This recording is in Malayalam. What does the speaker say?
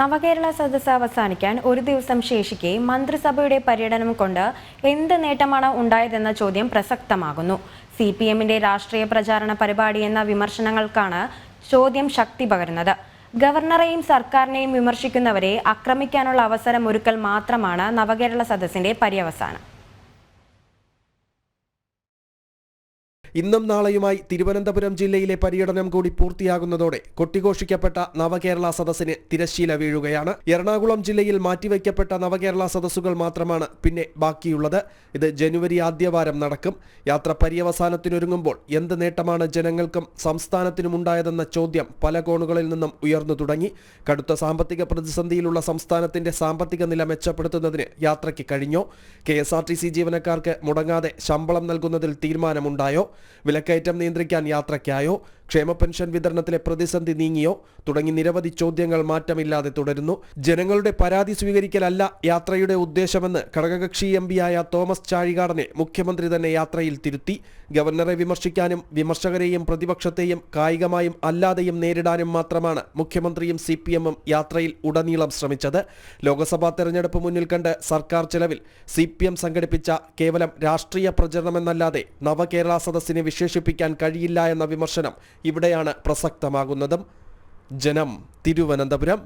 നവകേരള സദസ്സ് അവസാനിക്കാൻ ഒരു ദിവസം ശേഷിക്കെ മന്ത്രിസഭയുടെ പര്യടനം കൊണ്ട് എന്ത് നേട്ടമാണ് ഉണ്ടായതെന്ന ചോദ്യം പ്രസക്തമാകുന്നു. CPMന്റെ രാഷ്ട്രീയ പ്രചാരണ പരിപാടി എന്ന വിമർശനങ്ങൾക്കാണ് ചോദ്യം ശക്തി പകരുന്നത്. ഗവർണറെയും സർക്കാരിനെയും വിമർശിക്കുന്നവരെ ആക്രമിക്കാനുള്ള അവസരം ഒരുക്കൽ മാത്രമാണ് നവകേരള സദസ്സിന്റെ പര്യവസാനം. ഇന്നും നാളെയുമായി തിരുവനന്തപുരം ജില്ലയിലെ പര്യടനം കൂടി പൂർത്തിയാകുന്നതോടെ കൊട്ടിഘോഷിക്കപ്പെട്ട നവകേരള സദസ്സിന് തിരശ്ശീല വീഴുകയാണ്. എറണാകുളം ജില്ലയിൽ മാറ്റിവെക്കപ്പെട്ട നവകേരള സദസ്സുകൾ മാത്രമാണ് പിന്നെ ബാക്കിയുള്ളത്. ഇത് ജനുവരി ആദ്യവാരം നടക്കും. യാത്ര പര്യവസാനത്തിനൊരുങ്ങുമ്പോൾ എന്ത് നേട്ടമാണ് ജനങ്ങൾക്കും സംസ്ഥാനത്തിനും ഉണ്ടായതെന്ന ചോദ്യം പല കോണുകളിൽ നിന്നും ഉയർന്നു തുടങ്ങി. കടുത്ത സാമ്പത്തിക പ്രതിസന്ധിയിലുള്ള സംസ്ഥാനത്തിന്റെ സാമ്പത്തിക നില മെച്ചപ്പെടുത്തുന്നതിന് യാത്രയ്ക്ക് കഴിഞ്ഞോ? KSRTC ജീവനക്കാർക്ക് മുടങ്ങാതെ ശമ്പളം നൽകുന്നതിൽ തീരുമാനമുണ്ടായോ? വിലക്കയറ്റം നിയന്ത്രിക്കാൻ യാത്രയ്ക്കായോ? ക്ഷേമ പെൻഷൻ വിതരണത്തിലെ പ്രതിസന്ധി നീങ്ങിയോ? തുടങ്ങി നിരവധി ചോദ്യങ്ങൾ മാറ്റമില്ലാതെ തുടരുന്നു. ജനങ്ങളുടെ പരാതി സ്വീകരിക്കലല്ല യാത്രയുടെ ഉദ്ദേശമെന്ന് ഘടകകക്ഷി MP-യായ തോമസ് ചാഴികാടനെ മുഖ്യമന്ത്രി തന്നെ യാത്രയിൽ തിരുത്തി. ഗവർണറെ വിമർശിക്കാനും വിമർശകരെയും പ്രതിപക്ഷത്തെയും കായികമായും അല്ലാതെയും നേരിടാനും മാത്രമാണ് മുഖ്യമന്ത്രിയും CPM-ഉം യാത്രയിൽ ഉടനീളം ശ്രമിച്ചത്. ലോക്സഭാ തെരഞ്ഞെടുപ്പ് മുന്നിൽ കണ്ട് സർക്കാർ ചെലവിൽ CPM സംഘടിപ്പിച്ച കേവലം രാഷ്ട്രീയ പ്രചരണമെന്നല്ലാതെ നവകേരള സദസ്സിനെ വിശേഷിപ്പിക്കാൻ കഴിയില്ല എന്ന വിമർശനം ഇവിടെയാണ് പ്രസക്തമാകുന്നതും. ജനം, തിരുവനന്തപുരം.